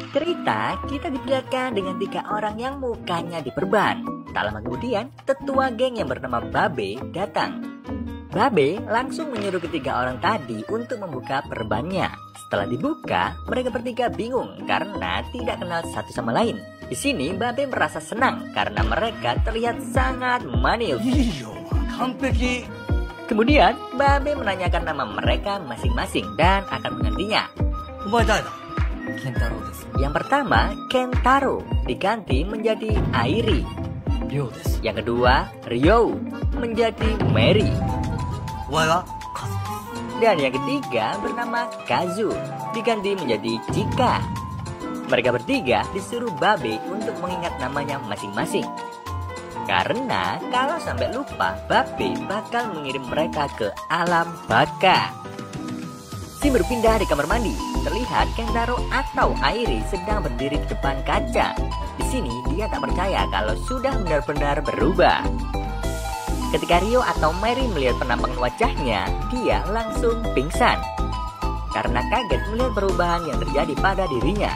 Cerita kita diperlihatkan dengan 3 orang yang mukanya diperban. Tak lama kemudian, tetua geng yang bernama Babe datang. Babe langsung menyuruh ketiga orang tadi untuk membuka perbannya. Setelah dibuka, mereka bertiga bingung karena tidak kenal satu sama lain. Di sini Babe merasa senang karena mereka terlihat sangat manis. Kemudian Babe menanyakan nama mereka masing-masing dan akan menggantinya. Yang pertama, Kentaro diganti menjadi Airi. Yang kedua, Ryo menjadi Mary. Dan yang ketiga bernama Kazu diganti menjadi Chika. Mereka bertiga disuruh Babe untuk mengingat namanya masing-masing. Karena kalau sampai lupa, Babe bakal mengirim mereka ke alam baka. Si berpindah di kamar mandi. Terlihat Kentaro atau Airi sedang berdiri di depan kaca. Di sini dia tak percaya kalau sudah benar-benar berubah. Ketika Ryo atau Mary melihat penampakan wajahnya, dia langsung pingsan karena kaget melihat perubahan yang terjadi pada dirinya.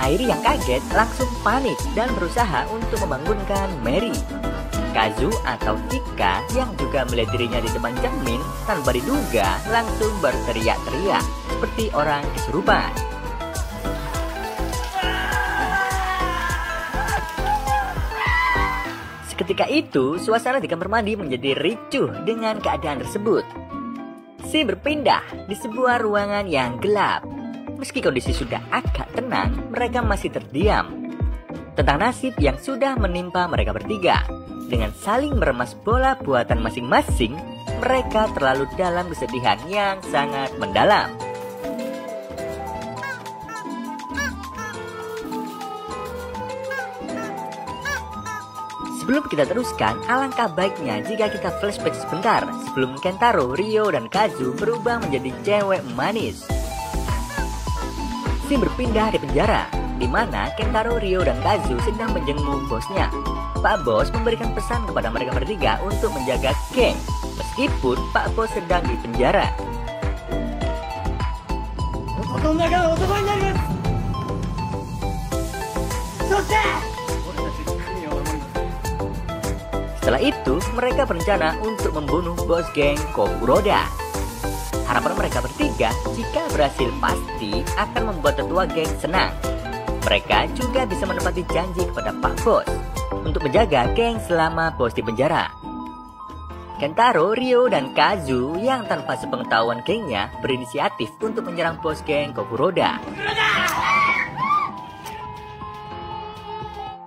Airi yang kaget langsung panik dan berusaha untuk membangunkan Mary. Kazu atau Chika yang juga melihat dirinya di depan cermin tanpa diduga langsung berteriak-teriak seperti orang kesurupan. Ketika itu, suasana di kamar mandi menjadi ricuh dengan keadaan tersebut. Si berpindah di sebuah ruangan yang gelap. Meski kondisi sudah agak tenang, mereka masih terdiam tentang nasib yang sudah menimpa mereka bertiga. Dengan saling meremas bola buatan masing-masing, mereka terlalu dalam kesedihan yang sangat mendalam. Sebelum kita teruskan, alangkah baiknya jika kita flashback sebentar sebelum Kentaro, Ryo, dan Kazu berubah menjadi cewek manis. Si berpindah di penjara, di mana Kentaro, Ryo, dan Kazu sedang menjenguk bosnya. Pak Bos memberikan pesan kepada mereka bertiga untuk menjaga geng, meskipun Pak Bos sedang di penjara. Setelah itu, mereka berencana untuk membunuh bos geng Kokuroda. Harapan mereka bertiga, jika berhasil pasti akan membuat tetua geng senang. Mereka juga bisa menepati janji kepada Pak Bos untuk menjaga geng selama bos di penjara. Kentaro, Ryo, dan Kazu yang tanpa sepengetahuan gengnya berinisiatif untuk menyerang bos geng Kokuroda.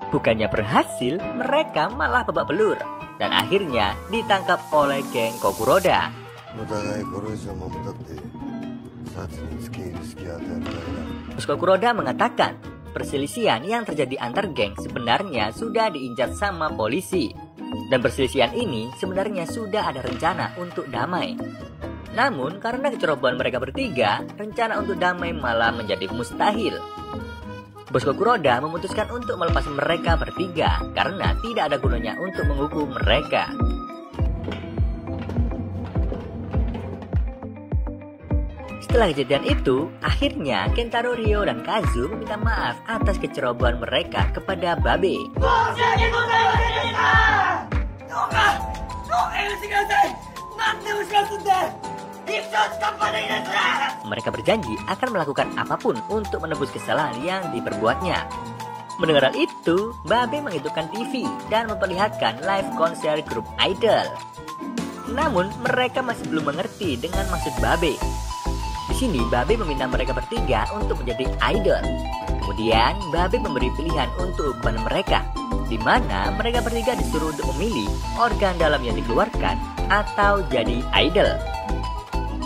Bukannya berhasil, mereka malah babak belur dan akhirnya ditangkap oleh geng Kokuroda. Bos Kokuroda mengatakan perselisihan yang terjadi antar geng sebenarnya sudah diincar sama polisi. Dan perselisihan ini sebenarnya sudah ada rencana untuk damai. Namun karena kecerobohan mereka bertiga, rencana untuk damai malah menjadi mustahil. Bos Kokuroda memutuskan untuk melepas mereka bertiga karena tidak ada gunanya untuk menghukum mereka. Setelah kejadian itu, akhirnya Kentaro, Ryo, dan Kazu meminta maaf atas kecerobohan mereka kepada Babe. Mereka berjanji akan melakukan apapun untuk menebus kesalahan yang diperbuatnya. Mendengar hal itu, Babe menghidupkan TV dan memperlihatkan live konser grup idol. Namun, mereka masih belum mengerti dengan maksud Babe. Di sini, Babe meminta mereka bertiga untuk menjadi idol. Kemudian, Babe memberi pilihan untuk uban mereka, di mana mereka bertiga disuruh untuk memilih organ dalam yang dikeluarkan atau jadi idol.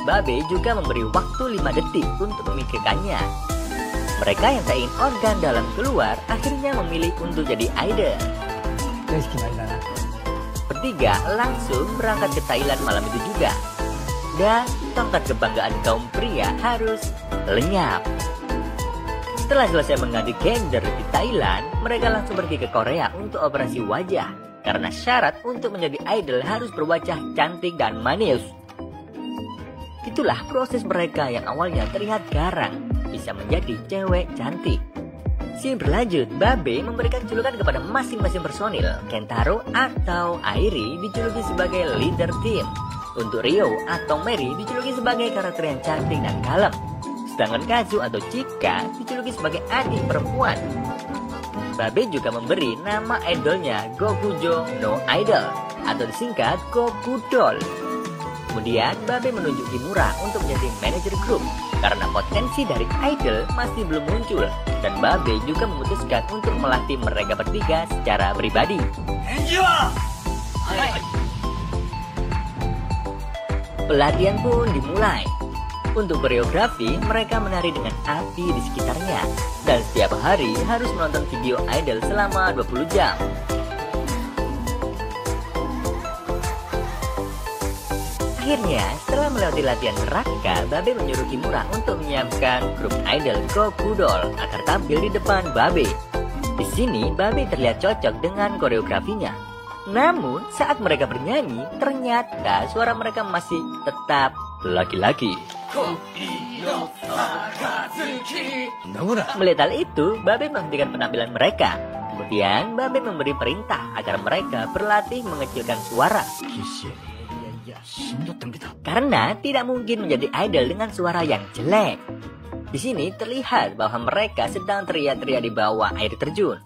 Babe juga memberi waktu 5 detik untuk memikirkannya. Mereka yang tak ingin organ dalam keluar akhirnya memilih untuk jadi idol. Bertiga langsung berangkat ke Thailand malam itu juga. Dan tongkat kebanggaan kaum pria harus lenyap. Setelah selesai mengganti gender di Thailand, mereka langsung pergi ke Korea untuk operasi wajah. Karena syarat untuk menjadi idol harus berwajah cantik dan manis. Itulah proses mereka yang awalnya terlihat garang bisa menjadi cewek cantik. Scene berlanjut, Babe memberikan julukan kepada masing-masing personil. Kentaro atau Airi dijuluki sebagai leader tim. Untuk Ryo atau Mary dijuluki sebagai karakter yang cantik dan kalem. Sedangkan Kazu atau Chika dijuluki sebagai adik perempuan. Babe juga memberi nama idolnya Gokujo no Idol atau disingkat Gokudol. Kemudian Babe menunjuk Kimura untuk menjadi manajer grup karena potensi dari idol masih belum muncul, dan Babe juga memutuskan untuk melatih mereka bertiga secara pribadi. Pelatihan pun dimulai. Untuk koreografi, mereka menari dengan api di sekitarnya, dan setiap hari harus menonton video idol selama 20 jam. Akhirnya, setelah melewati latihan neraka, Babe menyuruh Kimura untuk menyiapkan grup idol Gokudol agar tampil di depan Babe. Di sini, Babe terlihat cocok dengan koreografinya. Namun, saat mereka bernyanyi, ternyata suara mereka masih tetap laki-laki. Melihat hal itu, Babe menghentikan penampilan mereka. Kemudian, Babe memberi perintah agar mereka berlatih mengecilkan suara. Karena tidak mungkin menjadi idol dengan suara yang jelek. Di sini terlihat bahwa mereka sedang teriak-teriak di bawah air terjun.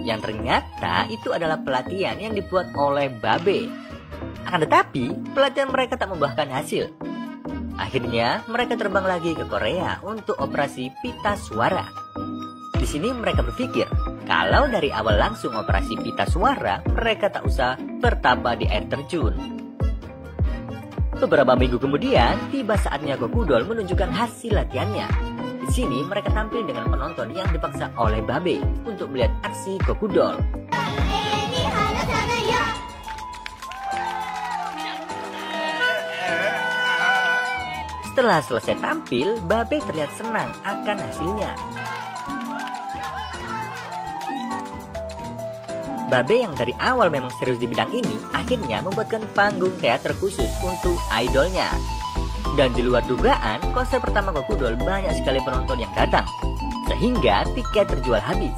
Yang ternyata itu adalah pelatihan yang dibuat oleh Babe. Akan tetapi, pelatihan mereka tak membuahkan hasil. Akhirnya, mereka terbang lagi ke Korea untuk operasi pita suara. Di sini mereka berpikir, kalau dari awal langsung operasi pita suara, mereka tak usah bertapa di air terjun. Beberapa minggu kemudian, tiba saatnya Gokudol menunjukkan hasil latihannya. Di sini mereka tampil dengan penonton yang dipaksa oleh Babe untuk melihat aksi Gokudol. Setelah selesai tampil, Babe terlihat senang akan hasilnya. Babe yang dari awal memang serius di bidang ini, akhirnya membuatkan panggung teater khusus untuk idolnya. Dan di luar dugaan, konser pertama Gokudol banyak sekali penonton yang datang, sehingga tiket terjual habis.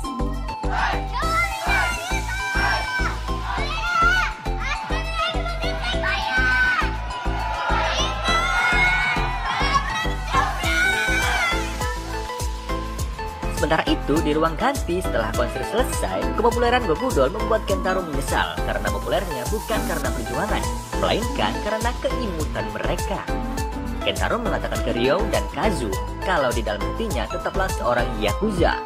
Sementara itu, di ruang ganti setelah konser selesai, kepopuleran Gokudol membuat Kentaro menyesal karena populernya bukan karena perjuangan, melainkan karena keimutan mereka. Kentaro mengatakan ke Ryo dan Kazu kalau di dalam hatinya tetaplah seorang Yakuza.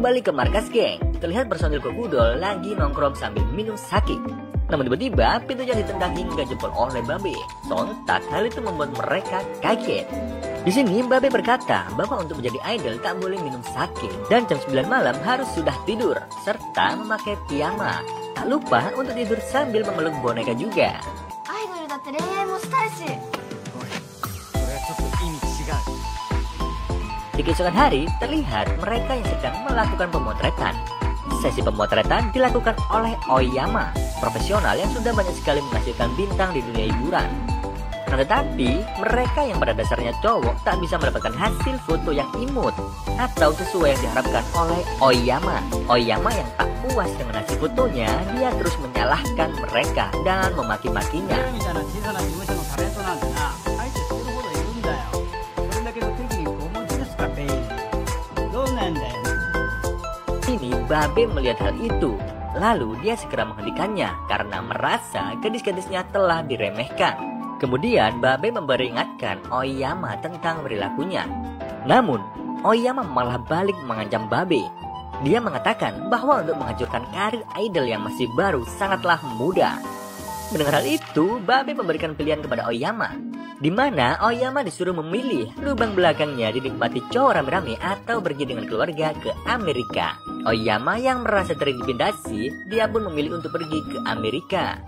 Kembali ke markas geng, terlihat personil Gokudol lagi nongkrong sambil minum sake. Namun tiba-tiba pintunya ditendang hingga jebol oleh Babe. Sontak hal itu membuat mereka kaget. Di sini Babe berkata bahwa untuk menjadi idol tak boleh minum sake dan jam 9 malam harus sudah tidur serta memakai piyama. Tak lupa untuk tidur sambil memeluk boneka juga. Di keesokan hari, terlihat mereka yang sedang melakukan pemotretan. Sesi pemotretan dilakukan oleh Oyama, profesional yang sudah banyak sekali menghasilkan bintang di dunia hiburan. Nah, tetapi mereka yang pada dasarnya cowok tak bisa mendapatkan hasil foto yang imut atau sesuai yang diharapkan oleh Oyama. Oyama yang tak puas dengan hasil fotonya, dia terus menyalahkan mereka dan memaki-makinya. Ini Babe melihat hal itu, lalu dia segera menghentikannya karena merasa gadis-gadisnya telah diremehkan. Kemudian Babe memperingatkan Oyama tentang perilakunya. Namun Oyama malah balik mengancam Babe. Dia mengatakan bahwa untuk menghancurkan karir idol yang masih baru sangatlah mudah. Mendengar hal itu, Babe memberikan pilihan kepada Oyama, di mana Oyama disuruh memilih lubang belakangnya dinikmati cowok rame-rame atau pergi dengan keluarga ke Amerika. Oyama yang merasa terintimidasi, dia pun memilih untuk pergi ke Amerika.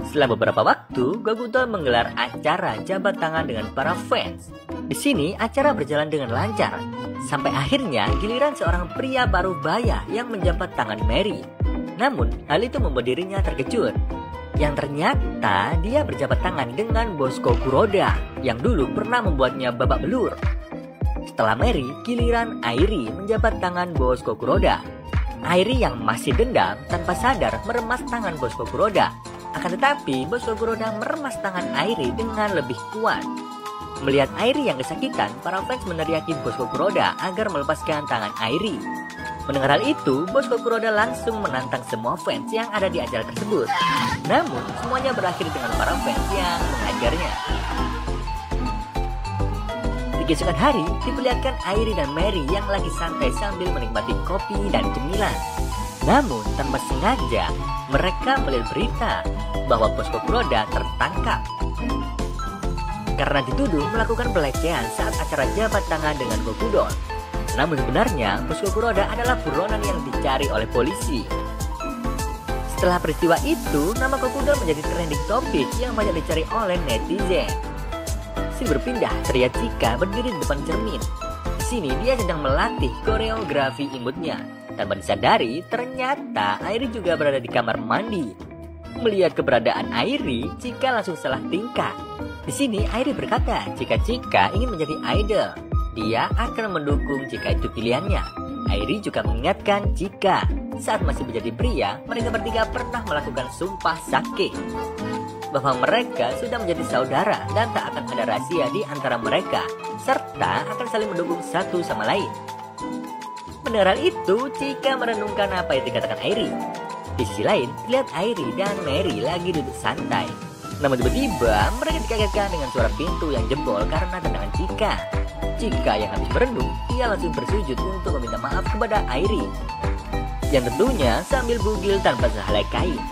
Setelah beberapa waktu, Gokudol menggelar acara jabat tangan dengan para fans. Di sini acara berjalan dengan lancar. Sampai akhirnya giliran seorang pria paruh baya yang menjabat tangan Mary. Namun hal itu membuat dirinya terkejut. Yang ternyata dia berjabat tangan dengan Bosco Kuroda yang dulu pernah membuatnya babak belur. Setelah Mary, giliran Airi menjabat tangan Bosco Kuroda. Airi yang masih dendam tanpa sadar meremas tangan Bosco Kuroda. Akan tetapi Bosco Kuroda meremas tangan Airi dengan lebih kuat. Melihat Airi yang kesakitan, para fans meneriaki Bosco Kuroda agar melepaskan tangan Airi. Mendengar hal itu, Bosco Kuroda langsung menantang semua fans yang ada di acara tersebut. Namun, semuanya berakhir dengan para fans yang menghajarnya. Di keesokan hari, diperlihatkan Airi dan Mary yang lagi santai sambil menikmati kopi dan cemilan. Namun, tanpa sengaja, mereka melihat berita bahwa Bosco Kuroda tertangkap karena dituduh melakukan pelecehan saat acara jabat tangan dengan Gokudol. Namun sebenarnya, Bosco Kuroda adalah buronan yang dicari oleh polisi. Setelah peristiwa itu, nama Gokudol menjadi trending topik yang banyak dicari oleh netizen. Scene berpindah, terlihat Chika berdiri di depan cermin. Di sini dia sedang melatih koreografi imutnya. Tanpa disadari, ternyata Airi juga berada di kamar mandi. Melihat keberadaan Airi, Chika langsung salah tingkah. Di sini Airi berkata jika Chika ingin menjadi idol, dia akan mendukung jika itu pilihannya. Airi juga mengingatkan jika saat masih menjadi pria, mereka bertiga pernah melakukan sumpah sake bahwa mereka sudah menjadi saudara dan tak akan ada rahasia di antara mereka, serta akan saling mendukung satu sama lain. Mendengar hal itu, Chika merenungkan apa yang dikatakan Airi. Di sisi lain, lihat Airi dan Mary lagi duduk santai. Namun tiba-tiba mereka dikagetkan dengan suara pintu yang jebol karena tendangan Chika. Chika yang habis merenung, ia langsung bersujud untuk meminta maaf kepada Airi, yang tentunya sambil bugil tanpa sehelai kain.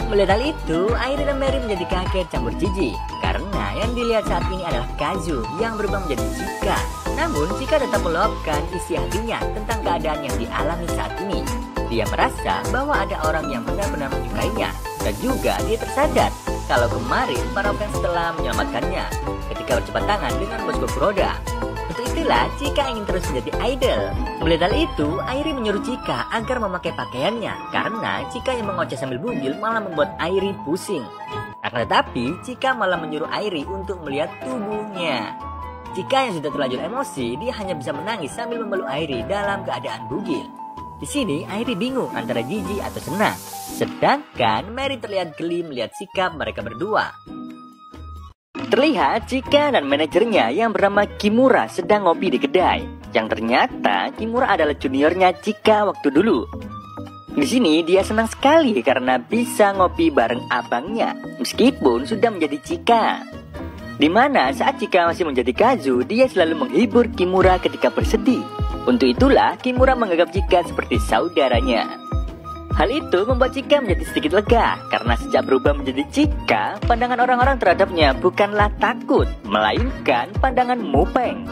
Melihat hal itu, Airi dan Mary menjadi kaget campur jijik karena yang dilihat saat ini adalah Kazu yang berubah menjadi Chika. Namun Chika tetap meluapkan isi hatinya tentang keadaan yang dialami saat ini. Dia merasa bahwa ada orang yang benar-benar menyukainya dan juga dia tersadar kalau kemarin para fans telah menyelamatkannya ketika berjabat tangan dengan Bosco Kuroda. Untuk itulah Chika ingin terus menjadi idol. Melihat hal itu, Airi menyuruh Chika agar memakai pakaiannya karena Chika yang mengoceh sambil bugil malah membuat Airi pusing. Akan tetapi Chika malah menyuruh Airi untuk melihat tubuhnya. Chika yang sudah terlanjur emosi, dia hanya bisa menangis sambil memeluk Airi dalam keadaan bugil. Di sini Airi bingung antara jijik atau senang. Sedangkan Mary terlihat geli melihat sikap mereka berdua. Terlihat Chika dan manajernya yang bernama Kimura sedang ngopi di kedai. Yang ternyata Kimura adalah juniornya Chika waktu dulu. Di sini dia senang sekali karena bisa ngopi bareng abangnya meskipun sudah menjadi Chika. Dimana saat Chika masih menjadi Kazu, dia selalu menghibur Kimura ketika bersedih. Untuk itulah Kimura menganggap Chika seperti saudaranya. Hal itu membuat Chika menjadi sedikit lega karena sejak berubah menjadi Chika, pandangan orang-orang terhadapnya bukanlah takut, melainkan pandangan mupeng.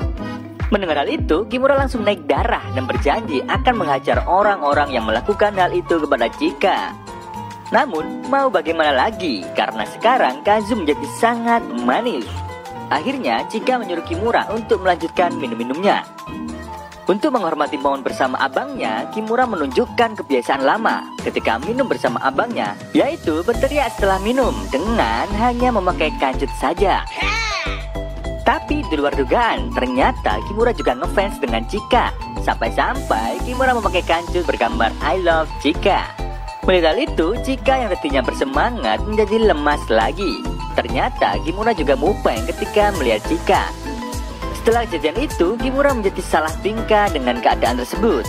Mendengar hal itu, Kimura langsung naik darah dan berjanji akan menghajar orang-orang yang melakukan hal itu kepada Chika. Namun, mau bagaimana lagi karena sekarang Kazu menjadi sangat manis. Akhirnya, Chika menyuruh Kimura untuk melanjutkan minum-minumnya. Untuk menghormati momen bersama abangnya, Kimura menunjukkan kebiasaan lama ketika minum bersama abangnya, yaitu berteriak setelah minum dengan hanya memakai kancut saja. Tapi di luar dugaan, ternyata Kimura juga ngefans dengan Chika. Sampai-sampai Kimura memakai kancut bergambar I love Chika. Melihat hal itu, Chika yang tadinya bersemangat menjadi lemas lagi. Ternyata Kimura juga mupeng ketika melihat Chika. Setelah kejadian itu, Kimura menjadi salah tingkah dengan keadaan tersebut.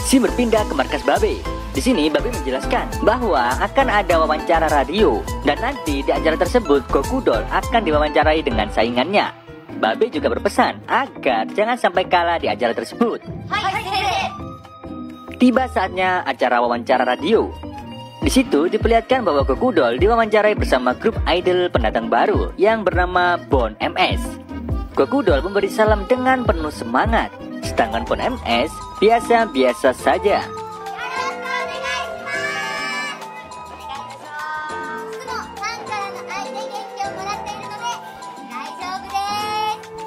Scene berpindah ke markas Babe. Di sini Babe menjelaskan bahwa akan ada wawancara radio dan nanti di acara tersebut Gokudol akan diwawancarai dengan saingannya. Babe juga berpesan agar jangan sampai kalah di acara tersebut. Tiba saatnya acara wawancara radio. Di situ diperlihatkan bahwa Gokudol diwawancarai bersama grup idol pendatang baru yang bernama Bon MS. Gokudol memberi salam dengan penuh semangat, sedangkan Bon MS biasa-biasa saja.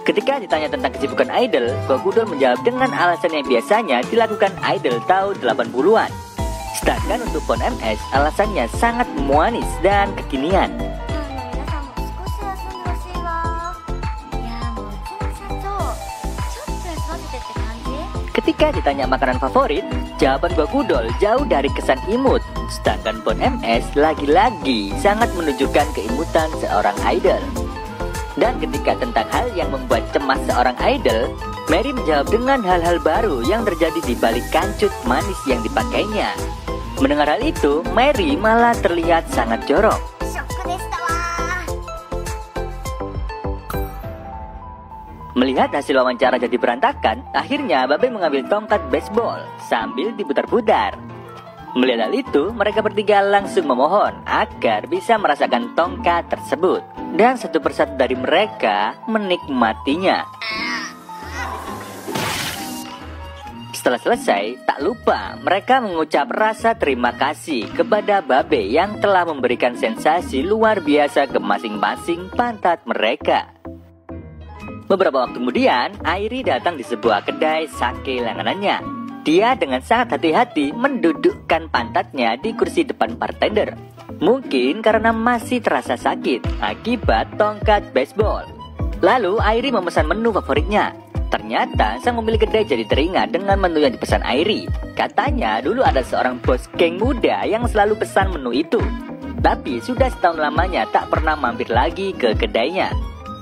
Ketika ditanya tentang kesibukan idol, Gokudol menjawab dengan alasan yang biasanya dilakukan idol tahun 80-an. Sedangkan untuk Pon MS, alasannya sangat manis dan kekinian. Ketika ditanya makanan favorit, jawaban Gokudol jauh dari kesan imut. Sedangkan Pon MS lagi-lagi sangat menunjukkan keimutan seorang idol. Dan ketika tentang hal yang membuat cemas seorang idol, Mary menjawab dengan hal-hal baru yang terjadi di balik kancut manis yang dipakainya. Mendengar hal itu, Mary malah terlihat sangat jorok. Melihat hasil wawancara jadi berantakan, akhirnya Babe mengambil tongkat baseball sambil diputar-putar. Melihat hal itu, mereka bertiga langsung memohon agar bisa merasakan tongkat tersebut. Dan satu persatu dari mereka menikmatinya. Setelah selesai, tak lupa mereka mengucap rasa terima kasih kepada Babe yang telah memberikan sensasi luar biasa ke masing-masing pantat mereka. Beberapa waktu kemudian, Airi datang di sebuah kedai sake langganannya. Dia dengan sangat hati-hati mendudukkan pantatnya di kursi depan bartender. Mungkin karena masih terasa sakit akibat tongkat baseball. Lalu Airi memesan menu favoritnya. Ternyata sang pemilik kedai jadi teringat dengan menu yang dipesan Airi. Katanya dulu ada seorang bos geng muda yang selalu pesan menu itu. Tapi sudah setahun lamanya tak pernah mampir lagi ke kedainya.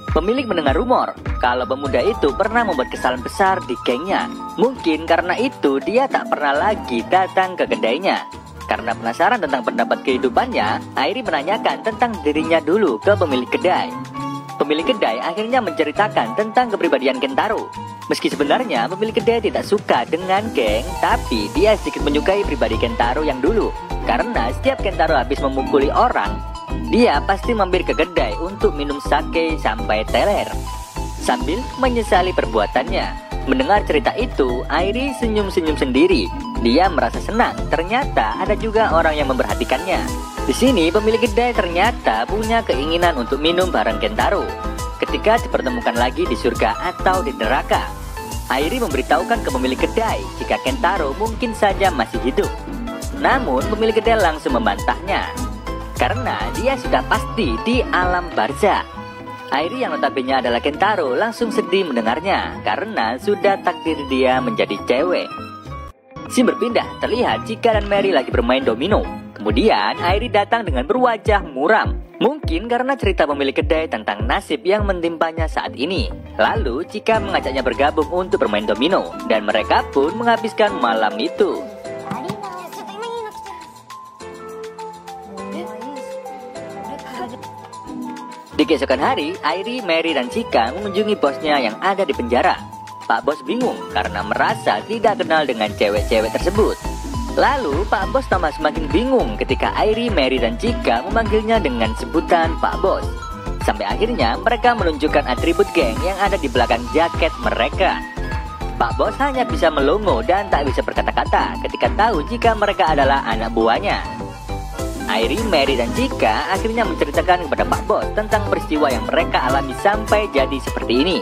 Pemilik mendengar rumor kalau pemuda itu pernah membuat kesalahan besar di gengnya. Mungkin karena itu dia tak pernah lagi datang ke kedainya. Karena penasaran tentang pendapat kehidupannya, Airi menanyakan tentang dirinya dulu ke pemilik kedai. Pemilik kedai akhirnya menceritakan tentang kepribadian Kentaro. Meski sebenarnya pemilik kedai tidak suka dengan geng, tapi dia sedikit menyukai pribadi Kentaro yang dulu. Karena setiap Kentaro habis memukuli orang, dia pasti mampir ke kedai untuk minum sake sampai teler, sambil menyesali perbuatannya. Mendengar cerita itu, Airi senyum-senyum sendiri. Dia merasa senang, ternyata ada juga orang yang memperhatikannya. Di sini pemilik kedai ternyata punya keinginan untuk minum bareng Kentaro. Ketika dipertemukan lagi di surga atau di neraka, Airi memberitahukan ke pemilik kedai jika Kentaro mungkin saja masih hidup. Namun pemilik kedai langsung membantahnya, karena dia sudah pasti di alam barzah. Airi yang notabene adalah Kentaro langsung sedih mendengarnya karena sudah takdir dia menjadi cewek. Scene berpindah, terlihat Chika dan Mary lagi bermain domino. Kemudian Airi datang dengan berwajah muram. Mungkin karena cerita pemilik kedai tentang nasib yang mentimpanya saat ini. Lalu Chika mengajaknya bergabung untuk bermain domino, dan mereka pun menghabiskan malam itu. Di keesokan hari, Airi, Mary, dan Chika mengunjungi bosnya yang ada di penjara. Pak Bos bingung karena merasa tidak kenal dengan cewek-cewek tersebut. Lalu Pak Bos tambah semakin bingung ketika Airi, Mary, dan Chika memanggilnya dengan sebutan Pak Bos. Sampai akhirnya mereka menunjukkan atribut geng yang ada di belakang jaket mereka. Pak Bos hanya bisa melongo dan tak bisa berkata-kata ketika tahu jika mereka adalah anak buahnya. Airi, Mary, dan Chika akhirnya menceritakan kepada Pak Bos tentang peristiwa yang mereka alami sampai jadi seperti ini.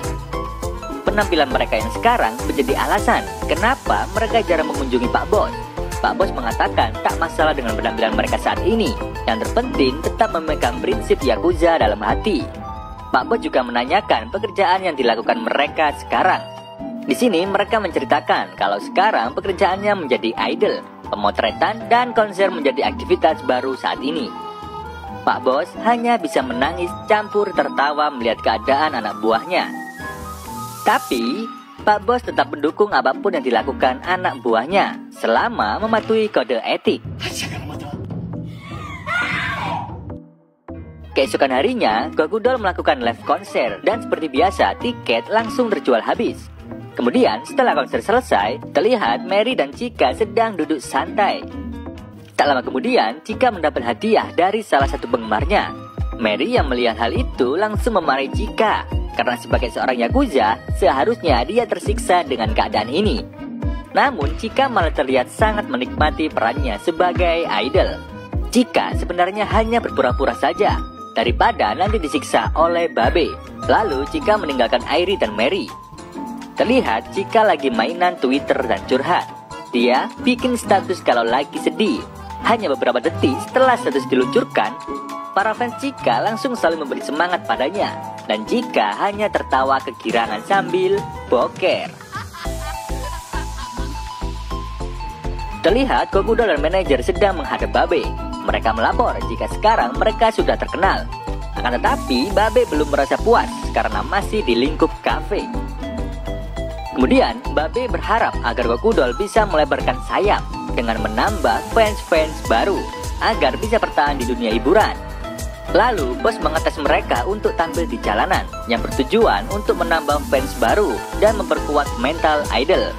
Penampilan mereka yang sekarang menjadi alasan kenapa mereka jarang mengunjungi Pak Bos. Pak Bos mengatakan tak masalah dengan penampilan mereka saat ini. Yang terpenting tetap memegang prinsip Yakuza dalam hati. Pak Bos juga menanyakan pekerjaan yang dilakukan mereka sekarang. Di sini mereka menceritakan kalau sekarang pekerjaannya menjadi idol. Pemotretan dan konser menjadi aktivitas baru saat ini. Pak Bos hanya bisa menangis campur tertawa melihat keadaan anak buahnya. Tapi Pak Bos tetap mendukung apapun yang dilakukan anak buahnya selama mematuhi kode etik. Keesokan harinya, Gokudol melakukan live konser dan seperti biasa tiket langsung terjual habis. Kemudian setelah konser selesai, terlihat Mary dan Chika sedang duduk santai. Tak lama kemudian, Chika mendapat hadiah dari salah satu penggemarnya. Mary yang melihat hal itu langsung memarahi Chika, karena sebagai seorang Yakuza, seharusnya dia tersiksa dengan keadaan ini. Namun Chika malah terlihat sangat menikmati perannya sebagai idol. Chika sebenarnya hanya berpura-pura saja, daripada nanti disiksa oleh Babe. Lalu Chika meninggalkan Airi dan Mary. Terlihat Chika lagi mainan Twitter dan curhat. Dia bikin status kalau lagi sedih. Hanya beberapa detik setelah status diluncurkan, para fans Chika langsung saling memberi semangat padanya. Dan Chika hanya tertawa kegirangan sambil boker. Terlihat Gokudol dan manajer sedang menghadap Babe. Mereka melapor jika sekarang mereka sudah terkenal. Akan tetapi Babe belum merasa puas karena masih di lingkup kafe. Kemudian Babe berharap agar Gokudol bisa melebarkan sayap dengan menambah fans-fans baru agar bisa bertahan di dunia hiburan. Lalu bos mengetes mereka untuk tampil di jalanan yang bertujuan untuk menambah fans baru dan memperkuat mental idol.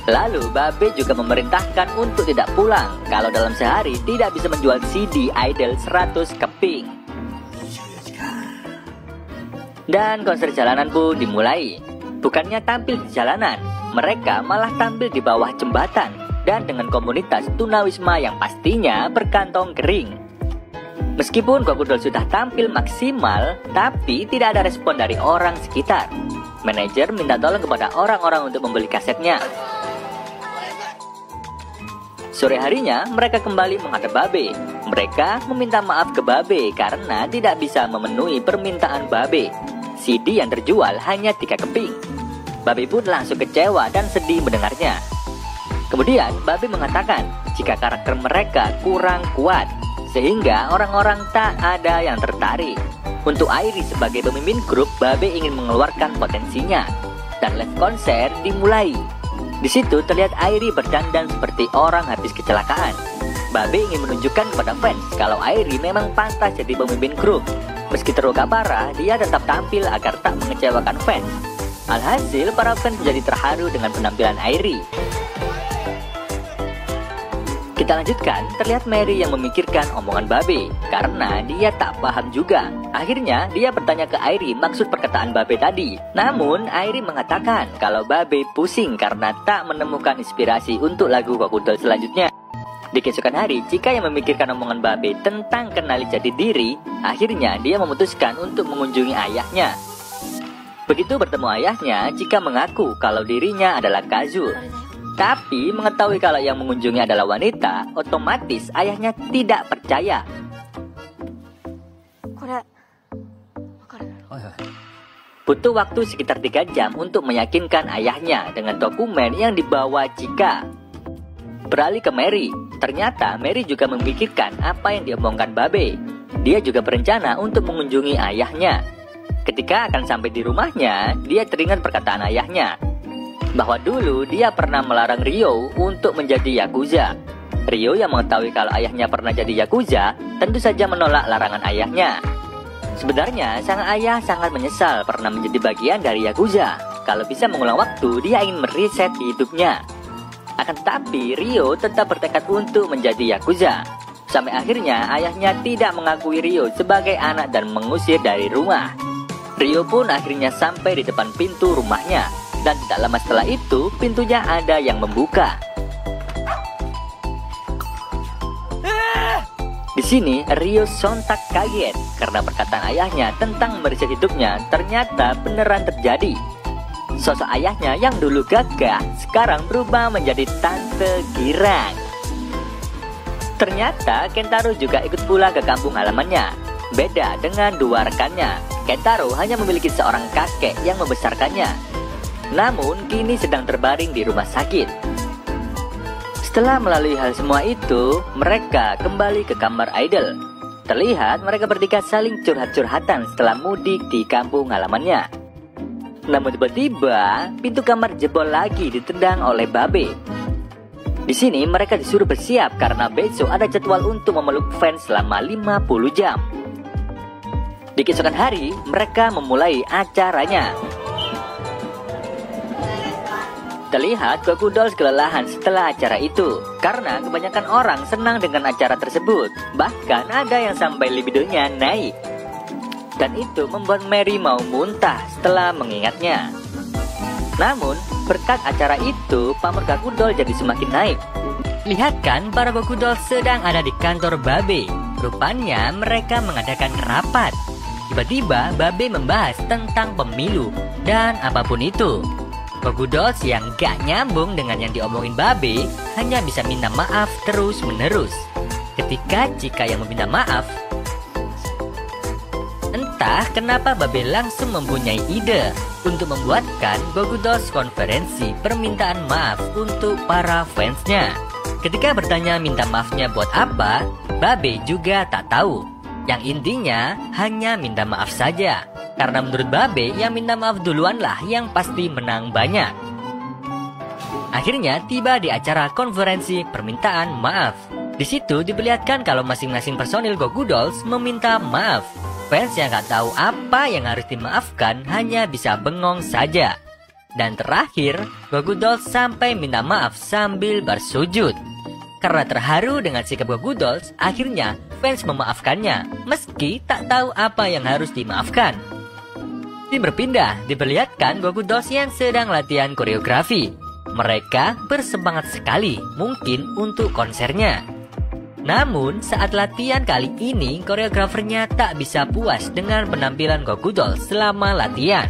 Lalu Babe juga memerintahkan untuk tidak pulang kalau dalam sehari tidak bisa menjual CD idol 100 keping. Dan konser jalanan pun dimulai. Bukannya tampil di jalanan, mereka malah tampil di bawah jembatan dan dengan komunitas tunawisma yang pastinya berkantong kering. Meskipun Gokudol sudah tampil maksimal, tapi tidak ada respon dari orang sekitar. Manajer minta tolong kepada orang-orang untuk membeli kasetnya. Sore harinya, mereka kembali menghadap Babe. Mereka meminta maaf ke Babe karena tidak bisa memenuhi permintaan Babe. CD yang terjual hanya 3 keping. Babe pun langsung kecewa dan sedih mendengarnya. Kemudian Babe mengatakan jika karakter mereka kurang kuat, sehingga orang-orang tak ada yang tertarik. Untuk Airi sebagai pemimpin grup, Babe ingin mengeluarkan potensinya. Dan live konser dimulai. Di situ terlihat Airi berdandan seperti orang habis kecelakaan. Babe ingin menunjukkan kepada fans kalau Airi memang pantas jadi pemimpin grup. Meski terluka parah, dia tetap tampil agar tak mengecewakan fans. Alhasil, para fans menjadi terharu dengan penampilan Airi. Kita lanjutkan, terlihat Mary yang memikirkan omongan Babe karena dia tak paham juga. Akhirnya, dia bertanya ke Airi maksud perkataan Babe tadi. Namun, Airi mengatakan kalau Babe pusing karena tak menemukan inspirasi untuk lagu Gokudol selanjutnya. Di keesokan hari, Chika yang memikirkan omongan Babe tentang kenali jati diri, akhirnya dia memutuskan untuk mengunjungi ayahnya. Begitu bertemu ayahnya, Chika mengaku kalau dirinya adalah Kazu. Tapi mengetahui kalau yang mengunjungi adalah wanita, otomatis ayahnya tidak percaya. Butuh waktu sekitar 3 jam untuk meyakinkan ayahnya dengan dokumen yang dibawa Chika. Beralih ke Mary, ternyata Mary juga memikirkan apa yang diomongkan Babe. Dia juga berencana untuk mengunjungi ayahnya. Ketika akan sampai di rumahnya, dia teringat perkataan ayahnya bahwa dulu dia pernah melarang Rio untuk menjadi Yakuza. Rio yang mengetahui kalau ayahnya pernah jadi Yakuza, tentu saja menolak larangan ayahnya. Sebenarnya, sang ayah sangat menyesal pernah menjadi bagian dari Yakuza. Kalau bisa mengulang waktu, dia ingin mereset hidupnya. Akan tetapi, Rio tetap bertekad untuk menjadi Yakuza. Sampai akhirnya, ayahnya tidak mengakui Rio sebagai anak dan mengusir dari rumah. Rio pun akhirnya sampai di depan pintu rumahnya. Dan tidak lama setelah itu, pintunya ada yang membuka. Di sini, Rio sontak kaget karena perkataan ayahnya tentang mereset hidupnya ternyata beneran terjadi. Sosok ayahnya yang dulu gagah sekarang berubah menjadi tante girang. Ternyata Kentaro juga ikut pula ke kampung halamannya. Beda dengan 2 rekannya, Kentaro hanya memiliki seorang kakek yang membesarkannya. Namun kini sedang terbaring di rumah sakit. Setelah melalui hal semua itu, mereka kembali ke kamar idol. Terlihat mereka bertiga saling curhat-curhatan setelah mudik di kampung halamannya. Namun tiba-tiba pintu kamar jebol lagi ditendang oleh Babe. Di sini mereka disuruh bersiap karena besok ada jadwal untuk memeluk fans selama 50 jam. Di keesokan hari mereka memulai acaranya. Terlihat Gokudol kelelahan setelah acara itu karena kebanyakan orang senang dengan acara tersebut. Bahkan ada yang sampai libidonya naik. Dan itu membuat Mary mau muntah setelah mengingatnya. Namun, berkat acara itu, pamor Gokudol jadi semakin naik. Lihat kan, para Gokudol sedang ada di kantor Babe. Rupanya mereka mengadakan rapat. Tiba-tiba Babe membahas tentang pemilu dan apapun itu. Gogu Dolls yang gak nyambung dengan yang diomongin Babe hanya bisa minta maaf terus-menerus. Ketika Chika yang meminta maaf, entah kenapa Babe langsung mempunyai ide untuk membuatkan Gogu Dolls konferensi permintaan maaf untuk para fansnya. Ketika bertanya minta maafnya buat apa, Babe juga tak tahu. Yang intinya hanya minta maaf saja. Karena menurut Babe yang minta maaf duluanlah yang pasti menang banyak. Akhirnya tiba di acara konferensi permintaan maaf. Di situ diperlihatkan kalau masing-masing personil Gogu Dolls meminta maaf. Fans yang gak tahu apa yang harus dimaafkan hanya bisa bengong saja. Dan terakhir, Gogu Dolls sampai minta maaf sambil bersujud. Karena terharu dengan sikap Gogu Dolls, akhirnya fans memaafkannya, meski tak tahu apa yang harus dimaafkan. Tim berpindah, diperlihatkan Gogu Dolls yang sedang latihan koreografi. Mereka bersemangat sekali, mungkin untuk konsernya. Namun, saat latihan kali ini, koreografernya tak bisa puas dengan penampilan Gogu Dolls selama latihan.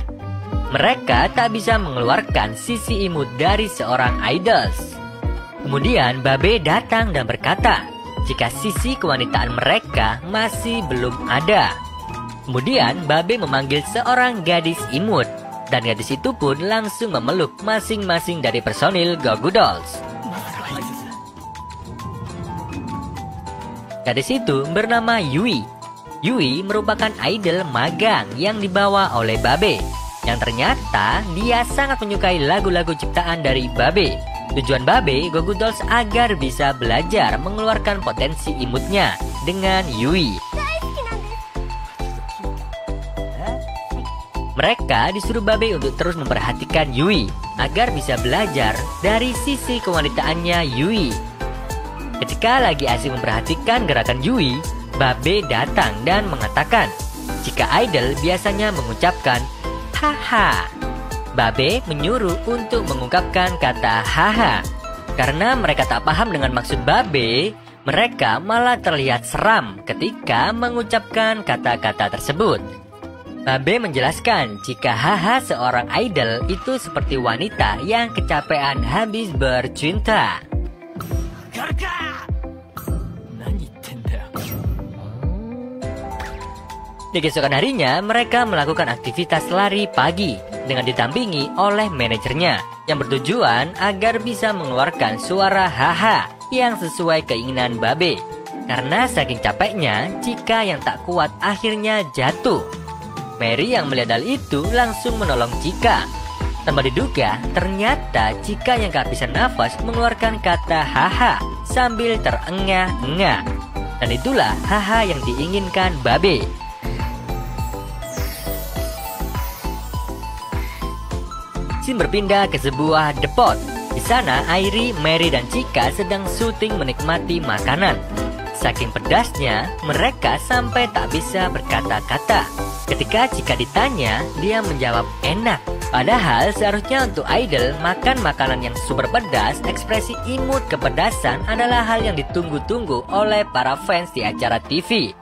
Mereka tak bisa mengeluarkan sisi imut dari seorang idols. Kemudian Babe datang dan berkata, jika sisi kewanitaan mereka masih belum ada. Kemudian Babe memanggil seorang gadis imut, dan gadis itu pun langsung memeluk masing-masing dari personil Gogu Dolls. Gadis itu bernama Yui. Yui merupakan idol magang yang dibawa oleh Babe, yang ternyata dia sangat menyukai lagu-lagu ciptaan dari Babe. Tujuan Babe Gogu Dolls agar bisa belajar mengeluarkan potensi imutnya dengan Yui. Mereka disuruh Babe untuk terus memperhatikan Yui agar bisa belajar dari sisi kewanitaannya Yui. Ketika lagi asik memperhatikan gerakan Yui, Babe datang dan mengatakan, jika idol biasanya mengucapkan haha. Babe menyuruh untuk mengungkapkan kata haha. Karena mereka tak paham dengan maksud Babe, mereka malah terlihat seram ketika mengucapkan kata-kata tersebut. Babe menjelaskan jika haha seorang idol itu seperti wanita yang kecapean habis bercinta. Di keesokan harinya, mereka melakukan aktivitas lari pagi dengan ditampingi oleh manajernya yang bertujuan agar bisa mengeluarkan suara haha yang sesuai keinginan Babe. Karena saking capeknya, Chika yang tak kuat akhirnya jatuh. Mary yang melihat hal itu langsung menolong Chika. Tanpa diduga, ternyata Chika yang kehabisan nafas mengeluarkan kata haha sambil terengah-engah. Dan itulah haha yang diinginkan Babe. Scene berpindah ke sebuah depot. Di sana, Airi, Mary, dan Chika sedang syuting menikmati makanan. Saking pedasnya, mereka sampai tak bisa berkata-kata. Ketika Chika ditanya, dia menjawab enak. Padahal seharusnya untuk idol, makan makanan yang super pedas, ekspresi imut kepedasan adalah hal yang ditunggu-tunggu oleh para fans di acara TV.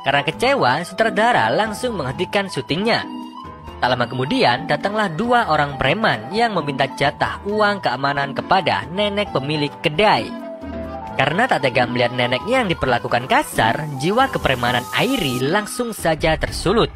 Karena kecewa, sutradara langsung menghentikan syutingnya. Tak lama kemudian, datanglah dua orang preman yang meminta jatah uang keamanan kepada nenek pemilik kedai. Karena tak tega melihat nenek yang diperlakukan kasar, jiwa kepremanan Airi langsung saja tersulut.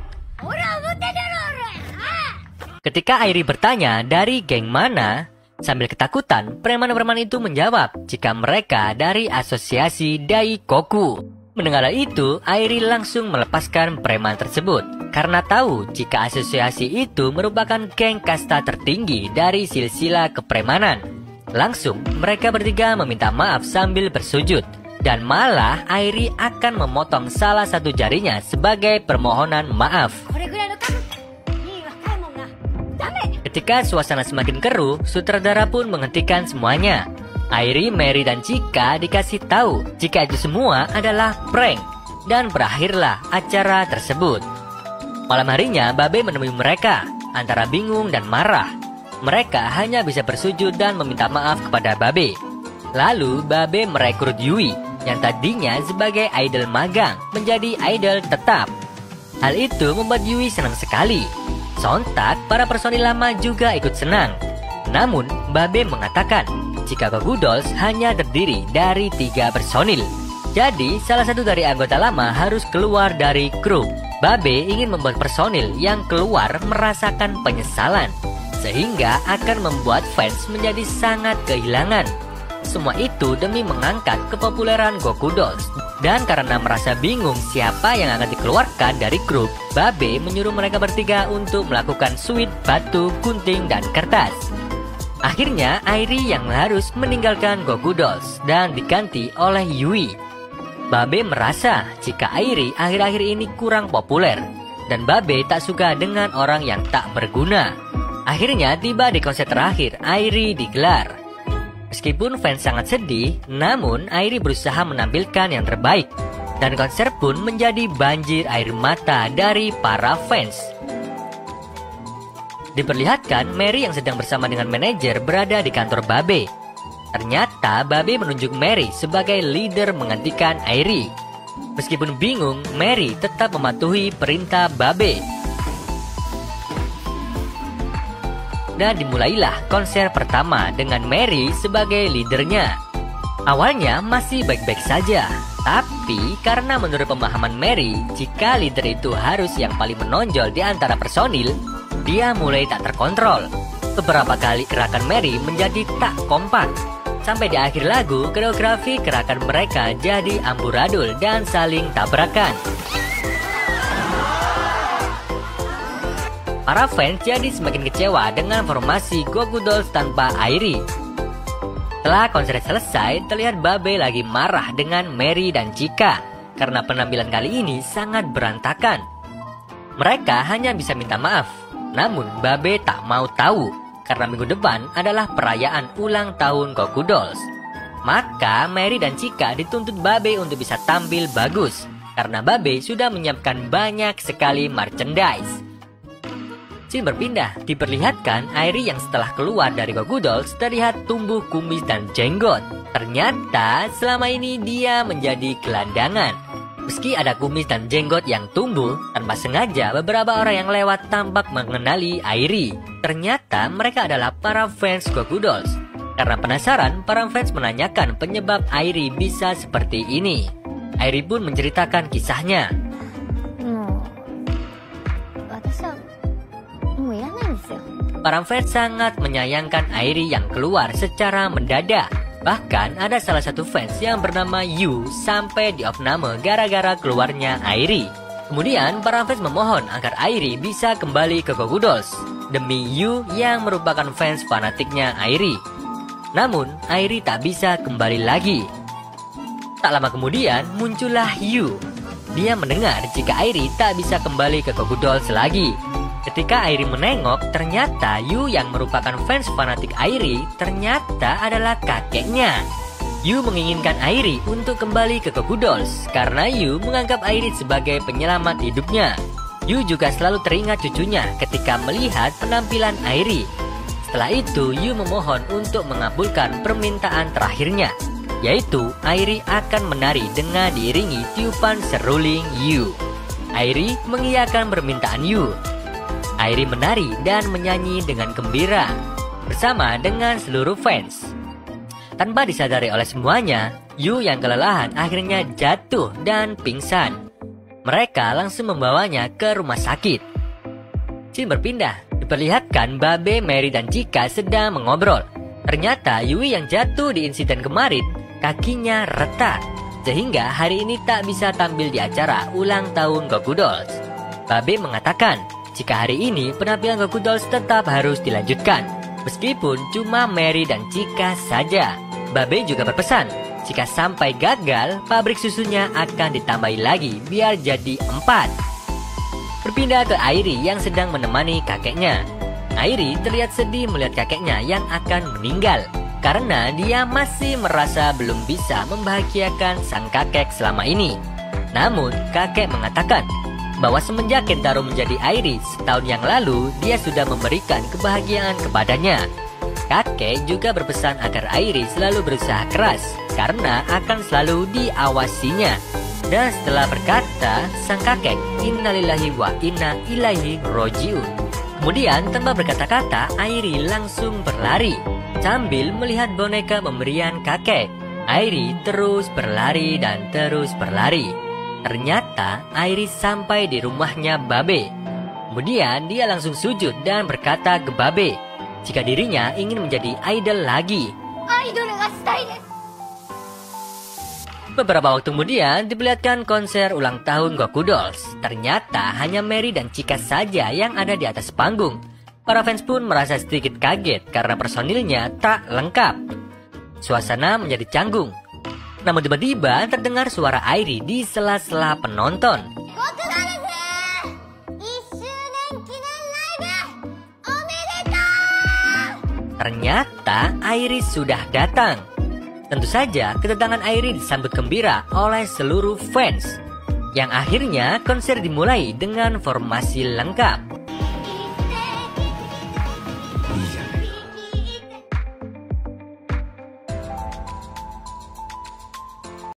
Ketika Airi bertanya dari geng mana, sambil ketakutan, preman-preman itu menjawab jika mereka dari asosiasi Daikoku. Mendengar itu, Airi langsung melepaskan preman tersebut. Karena tahu jika asosiasi itu merupakan geng kasta tertinggi dari silsilah kepremanan. Langsung mereka bertiga meminta maaf sambil bersujud. Dan malah Airi akan memotong salah satu jarinya sebagai permohonan maaf. Ketika suasana semakin keruh, sutradara pun menghentikan semuanya. Airi, Mary, dan Chika dikasih tahu jika itu semua adalah prank. Dan berakhirlah acara tersebut. Malam harinya, Babe menemui mereka, antara bingung dan marah. Mereka hanya bisa bersujud dan meminta maaf kepada Babe. Lalu, Babe merekrut Yui, yang tadinya sebagai idol magang, menjadi idol tetap. Hal itu membuat Yui senang sekali. Sontak, para personil lama juga ikut senang. Namun, Babe mengatakan jika Goo Goo Dolls hanya terdiri dari 3 personil. Jadi, salah satu dari anggota lama harus keluar dari grup. Babe ingin membuat personil yang keluar merasakan penyesalan, sehingga akan membuat fans menjadi sangat kehilangan. Semua itu demi mengangkat kepopuleran Goo Goo Dolls. Dan karena merasa bingung siapa yang akan dikeluarkan dari grup, Babe menyuruh mereka bertiga untuk melakukan sweet, batu, gunting, dan kertas. Akhirnya, Airi yang harus meninggalkan Goo Goo Dolls dan diganti oleh Yui. Babe merasa jika Airi akhir-akhir ini kurang populer, dan Babe tak suka dengan orang yang tak berguna. Akhirnya tiba di konser terakhir Airi digelar. Meskipun fans sangat sedih, namun Airi berusaha menampilkan yang terbaik, dan konser pun menjadi banjir air mata dari para fans. Diperlihatkan Mary yang sedang bersama dengan manajer berada di kantor Babe. Ternyata Babe menunjuk Mary sebagai leader menggantikan Airi. Meskipun bingung, Mary tetap mematuhi perintah Babe. Dan dimulailah konser pertama dengan Mary sebagai leadernya. Awalnya masih baik-baik saja, tapi karena menurut pemahaman Mary, jika leader itu harus yang paling menonjol di antara personil, dia mulai tak terkontrol. Beberapa kali gerakan Mary menjadi tak kompak. Sampai di akhir lagu, koreografi gerakan mereka jadi amburadul dan saling tabrakan. Para fans jadi semakin kecewa dengan formasi Goo Goo Dolls tanpa Airi. Setelah konser selesai, terlihat Babe lagi marah dengan Mary dan Chika karena penampilan kali ini sangat berantakan. Mereka hanya bisa minta maaf, namun Babe tak mau tahu karena minggu depan adalah perayaan ulang tahun Goo Goo Dolls. Maka Mary dan Chika dituntut Babe untuk bisa tampil bagus karena Babe sudah menyiapkan banyak sekali merchandise. Scene berpindah, diperlihatkan Airi yang setelah keluar dari Goo Goo Dolls terlihat tumbuh kumis dan jenggot. Ternyata selama ini dia menjadi gelandangan. Meski ada kumis dan jenggot yang tumbuh, tanpa sengaja beberapa orang yang lewat tampak mengenali Airi. Ternyata mereka adalah para fans Goo Goo Dolls. Karena penasaran, para fans menanyakan penyebab Airi bisa seperti ini. Airi pun menceritakan kisahnya. Para fans sangat menyayangkan Airi yang keluar secara mendadak. Bahkan ada salah satu fans yang bernama Yu sampai diopname gara-gara keluarnya Airi. Kemudian para fans memohon agar Airi bisa kembali ke Goo Goo Dolls demi Yu yang merupakan fans fanatiknya Airi. Namun Airi tak bisa kembali lagi. Tak lama kemudian muncullah Yu. Dia mendengar jika Airi tak bisa kembali ke Goo Goo Dolls lagi. Ketika Airi menengok, ternyata Yu yang merupakan fans fanatik Airi ternyata adalah kakeknya. Yu menginginkan Airi untuk kembali ke Goo Goo Dolls karena Yu menganggap Airi sebagai penyelamat hidupnya. Yu juga selalu teringat cucunya ketika melihat penampilan Airi. Setelah itu, Yu memohon untuk mengabulkan permintaan terakhirnya, yaitu Airi akan menari dengan diiringi tiupan seruling Yu. Airi mengiyakan permintaan Yu. Airi menari dan menyanyi dengan gembira bersama dengan seluruh fans. Tanpa disadari oleh semuanya, Yu yang kelelahan akhirnya jatuh dan pingsan. Mereka langsung membawanya ke rumah sakit. Scene berpindah, diperlihatkan Babe, Mary, dan Chika sedang mengobrol. Ternyata Yui yang jatuh di insiden kemarin, kakinya retak, sehingga hari ini tak bisa tampil di acara ulang tahun Goo Goo Dolls. Babe mengatakan, jika hari ini penampilan Goo Goo Dolls tetap harus dilanjutkan, meskipun cuma Mary dan Chika saja. Babe juga berpesan, jika sampai gagal, pabrik susunya akan ditambahi lagi biar jadi 4. Berpindah ke Airi yang sedang menemani kakeknya. Airi terlihat sedih melihat kakeknya yang akan meninggal, karena dia masih merasa belum bisa membahagiakan sang kakek selama ini. Namun, kakek mengatakan bahwa semenjak Kentaro menjadi Airi setahun yang lalu, dia sudah memberikan kebahagiaan kepadanya. Kakek juga berpesan agar Airi selalu berusaha keras, karena akan selalu diawasinya. Dan setelah berkata, sang kakek, innalillahi wa inna ilaihi rojiun. Kemudian tanpa berkata-kata, Airi langsung berlari sambil melihat boneka pemberian kakek. Airi terus berlari dan terus berlari. Ternyata Airi sampai di rumahnya Babe. Kemudian dia langsung sujud dan berkata ke Babe jika dirinya ingin menjadi idol lagi. Beberapa waktu kemudian diperlihatkan konser ulang tahun Goku Dolls. Ternyata hanya Mary dan Chika saja yang ada di atas panggung. Para fans pun merasa sedikit kaget karena personilnya tak lengkap. Suasana menjadi canggung. Namun tiba-tiba terdengar suara Airi di sela-sela penonton. Ternyata Airi sudah datang. Tentu saja kedatangan Airi disambut gembira oleh seluruh fans. Yang akhirnya konser dimulai dengan formasi lengkap.